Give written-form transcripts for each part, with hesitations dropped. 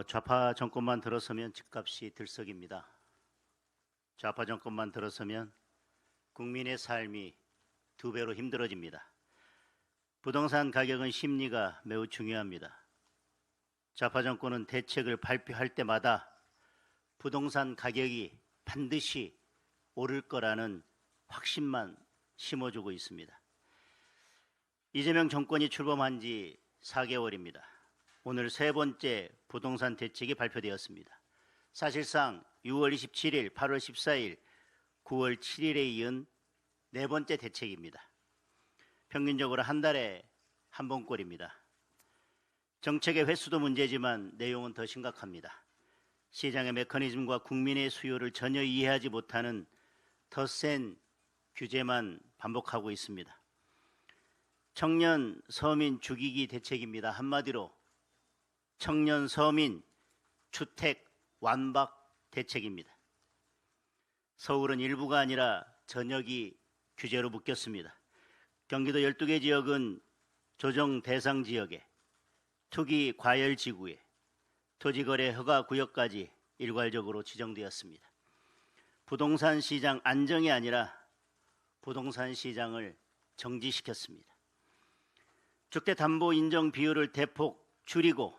좌파 정권만 들어서면 집값이 들썩입니다. 좌파 정권만 들어서면 국민의 삶이 두 배로 힘들어집니다. 부동산 가격은 심리가 매우 중요합니다. 좌파 정권은 대책을 발표할 때마다 부동산 가격이 반드시 오를 거라는 확신만 심어주고 있습니다. 이재명 정권이 출범한 지 4개월입니다. 오늘 세 번째 부동산 대책이 발표되었습니다. 사실상 6월 27일, 8월 14일, 9월 7일에 이은 네 번째 대책입니다. 평균적으로 한 달에 한 번꼴입니다. 정책의 횟수도 문제지만 내용은 더 심각합니다. 시장의 메커니즘과 국민의 수요를 전혀 이해하지 못하는 더 센 규제만 반복하고 있습니다. 청년 서민 죽이기 대책입니다. 한마디로 청년 서민 주택 완박 대책입니다. 서울은 일부가 아니라 전역이 규제로 묶였습니다. 경기도 12개 지역은 조정 대상 지역에, 투기 과열 지구에, 토지거래 허가 구역까지 일괄적으로 지정되었습니다. 부동산 시장 안정이 아니라 부동산 시장을 정지시켰습니다. 주택담보 인정 비율을 대폭 줄이고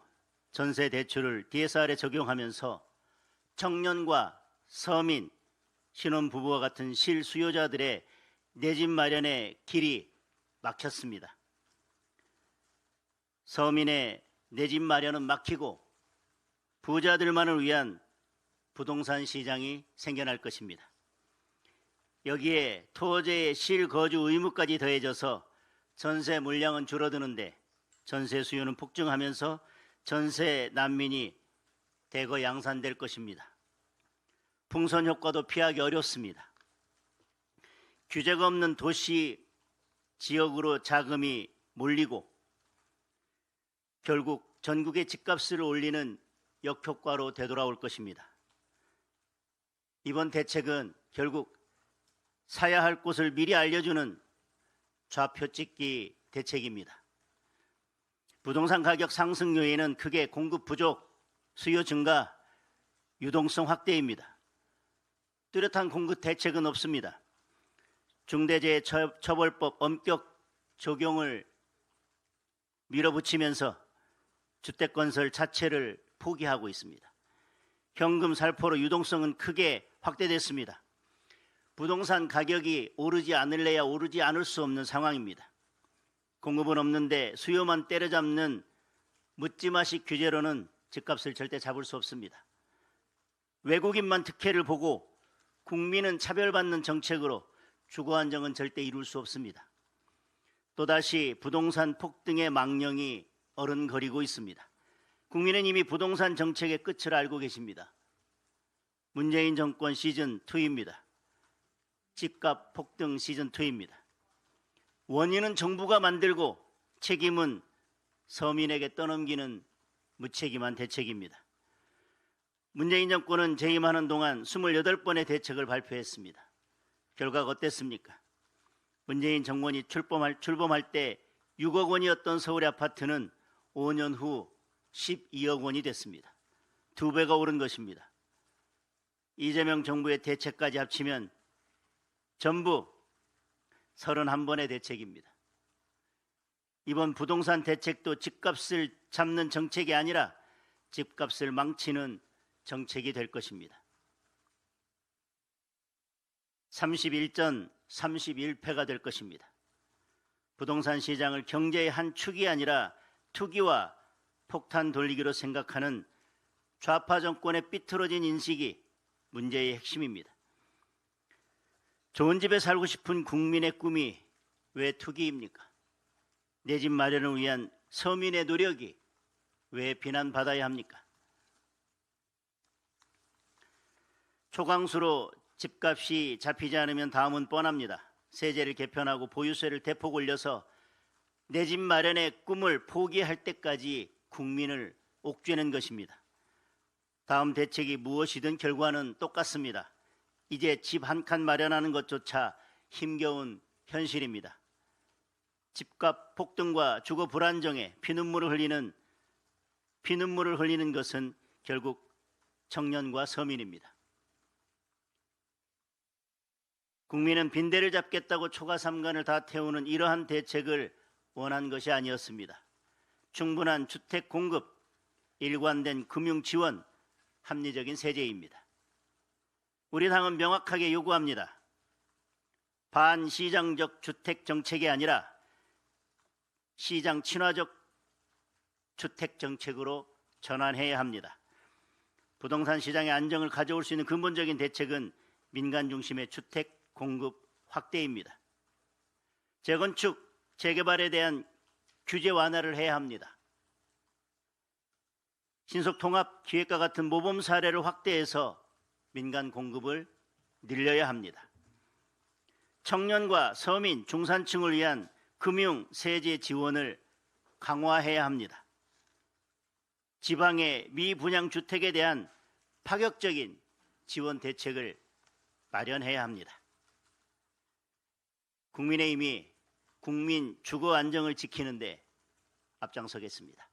전세 대출을 DSR에 적용하면서 청년과 서민, 신혼부부와 같은 실수요자들의 내 집 마련의 길이 막혔습니다. 서민의 내 집 마련은 막히고 부자들만을 위한 부동산 시장이 생겨날 것입니다. 여기에 토지의 실거주 의무까지 더해져서 전세 물량은 줄어드는데 전세 수요는 폭증하면서 전세 난민이 대거 양산될 것입니다. 풍선 효과도 피하기 어렵습니다. 규제가 없는 도시 지역으로 자금이 몰리고 결국 전국의 집값을 올리는 역효과로 되돌아올 것입니다. 이번 대책은 결국 사야 할 곳을 미리 알려주는 좌표 찍기 대책입니다. 부동산 가격 상승 요인은 크게 공급 부족, 수요 증가, 유동성 확대입니다. 뚜렷한 공급 대책은 없습니다. 중대재해처벌법 엄격 적용을 밀어붙이면서 주택건설 자체를 포기하고 있습니다. 현금 살포로 유동성은 크게 확대됐습니다. 부동산 가격이 오르지 않을래야 오르지 않을 수 없는 상황입니다. 공급은 없는데 수요만 때려잡는 묻지마식 규제로는 집값을 절대 잡을 수 없습니다. 외국인만 특혜를 보고 국민은 차별받는 정책으로 주거 안정은 절대 이룰 수 없습니다. 또다시 부동산 폭등의 망령이 어른거리고 있습니다. 국민은 이미 부동산 정책의 끝을 알고 계십니다. 문재인 정권 시즌2입니다. 집값 폭등 시즌2입니다. 원인은 정부가 만들고 책임은 서민에게 떠넘기는 무책임한 대책입니다. 문재인 정권은 재임하는 동안 28번의 대책을 발표했습니다. 결과가 어땠습니까? 문재인 정권이 출범할 때 6억 원이었던 서울의 아파트는 5년 후 12억 원이 됐습니다. 2배가 오른 것입니다. 이재명 정부의 대책까지 합치면 전부 31번의 대책입니다. 이번 부동산 대책도 집값을 잡는 정책이 아니라 집값을 망치는 정책이 될 것입니다. 31전 31패가 될 것입니다. 부동산 시장을 경제의 한 축이 아니라 투기와 폭탄 돌리기로 생각하는 좌파 정권의 삐뚤어진 인식이 문제의 핵심입니다. 좋은 집에 살고 싶은 국민의 꿈이 왜 투기입니까? 내 집 마련을 위한 서민의 노력이 왜 비난받아야 합니까? 초강수로 집값이 잡히지 않으면 다음은 뻔합니다. 세제를 개편하고 보유세를 대폭 올려서 내 집 마련의 꿈을 포기할 때까지 국민을 옥죄는 것입니다. 다음 대책이 무엇이든 결과는 똑같습니다. 이제 집 한 칸 마련하는 것조차 힘겨운 현실입니다. 집값 폭등과 주거 불안정에 피눈물을 흘리는 피눈물을 흘리는 것은 결국 청년과 서민입니다. 국민은 빈대를 잡겠다고 초가삼간을 다 태우는 이러한 대책을 원한 것이 아니었습니다. 충분한 주택 공급, 일관된 금융 지원, 합리적인 세제입니다. 우리 당은 명확하게 요구합니다. 반시장적 주택 정책이 아니라 시장 친화적 주택 정책으로 전환해야 합니다. 부동산 시장의 안정을 가져올 수 있는 근본적인 대책은 민간 중심의 주택 공급 확대입니다. 재건축, 재개발에 대한 규제 완화를 해야 합니다. 신속통합 기획과 같은 모범 사례를 확대해서 민간 공급을 늘려야 합니다. 청년과 서민, 중산층을 위한 금융, 세제 지원을 강화해야 합니다. 지방의 미분양 주택에 대한 파격적인 지원 대책을 마련해야 합니다. 국민의힘이 국민 주거 안정을 지키는 데 앞장서겠습니다.